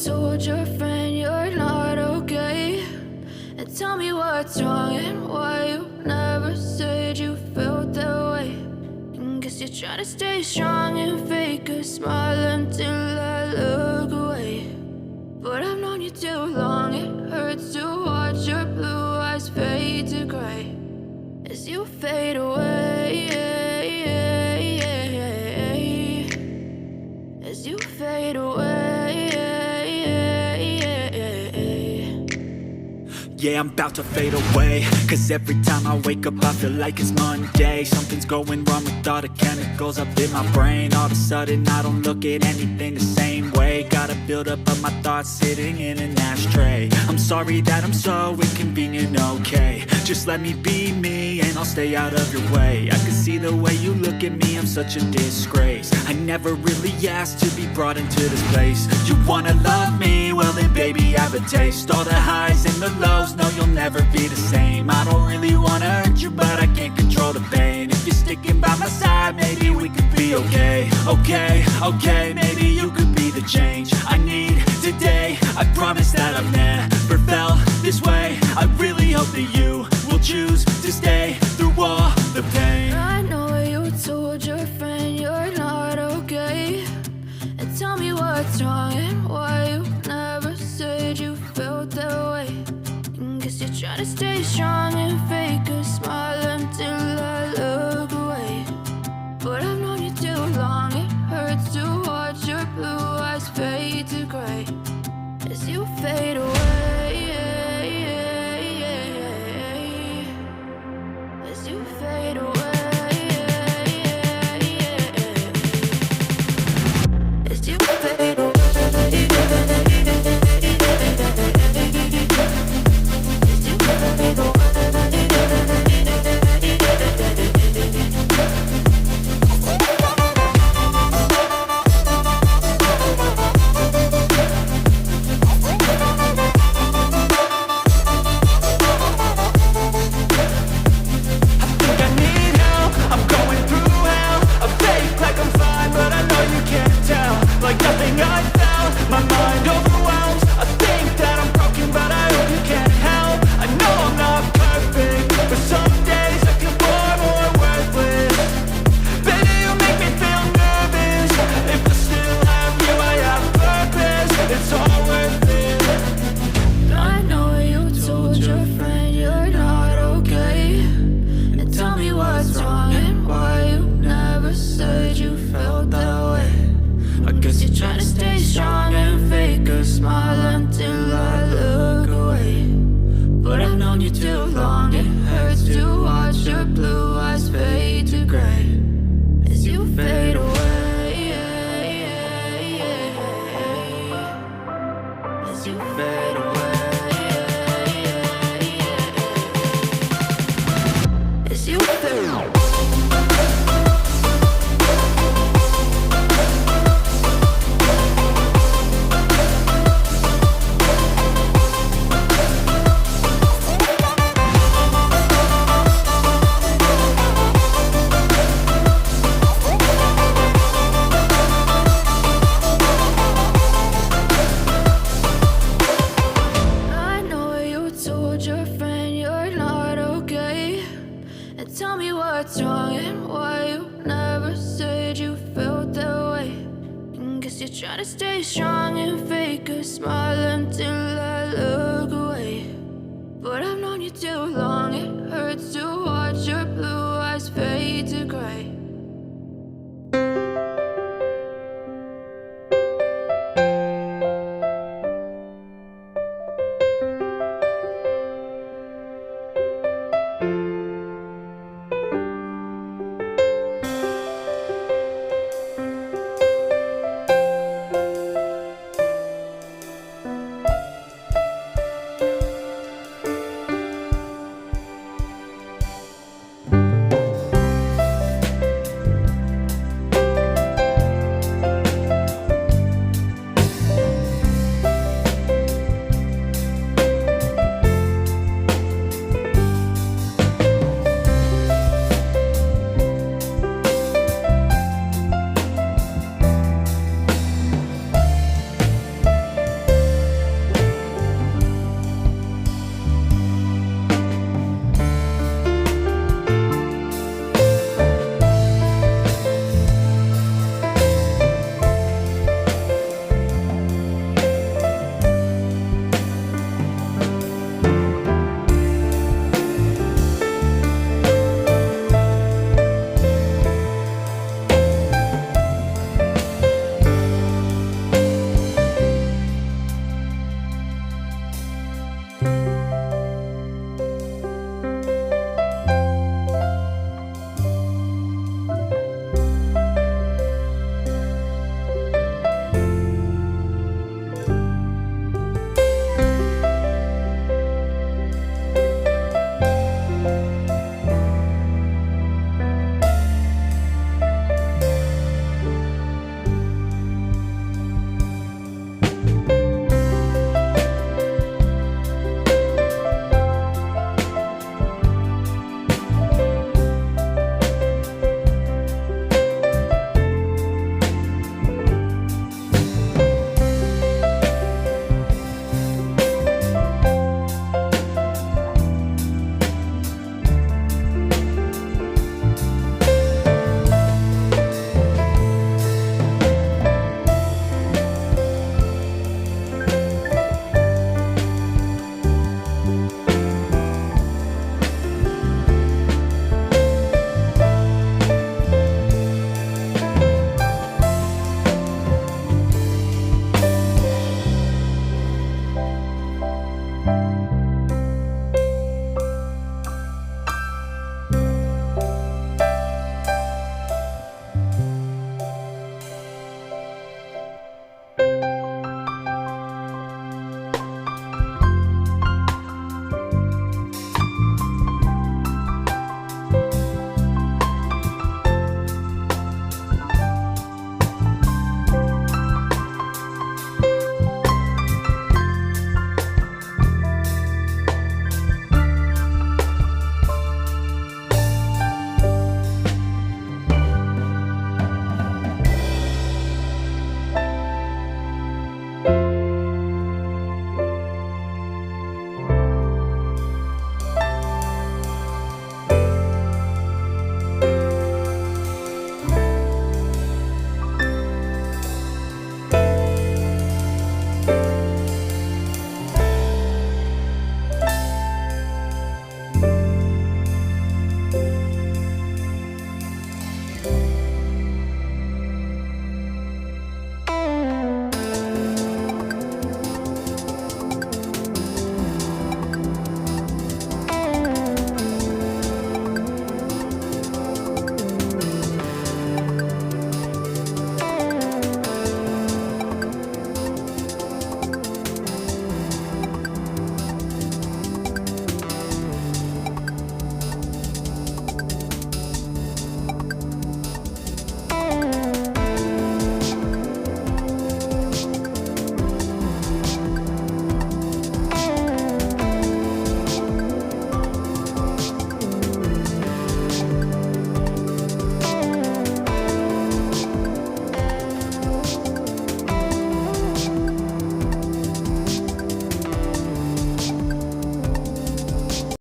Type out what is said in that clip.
told your friend you're not okay? And tell me what's wrong and why you never said you felt that way. And guess you're trying to stay strong and fake a smile until I look away. But I've known you too long, it hurts to watch your blue eyes fade to gray as you fade away, as you fade away. Yeah, I'm about to fade away, cause every time I wake up I feel like it's Monday. Something's going wrong with all the chemicals up in my brain. All of a sudden I don't look at anything the same way. Gotta build up of my thoughts sitting in an ashtray. I'm sorry that I'm so inconvenient, okay? Just let me be me and I'll stay out of your way. I can see the way you look at me, I'm such a disgrace. I never really asked to be brought into this place. You wanna love me? Well then baby have a taste. All the highs and the lows, no you'll never be the same. I don't really wanna hurt you but I can't control the pain. If you're sticking by my side maybe we could be okay. Okay, maybe you could be the change I need today. I promise that I've never felt this way. I really hope that you will choose to stay through all the pain. I know you told your friend you're not okay. And tell me what's wrong and why you never said you felt that way. And guess you're trying to stay strong and fake a smile until I look away. But I've known you too long, it hurts to watch your blue eyes fade to gray as you fade away, as you fade away, as you fade away. Try to stay strong and fake a smile until I look away. But I've known you too long, it hurts to watch your blue eyes fade.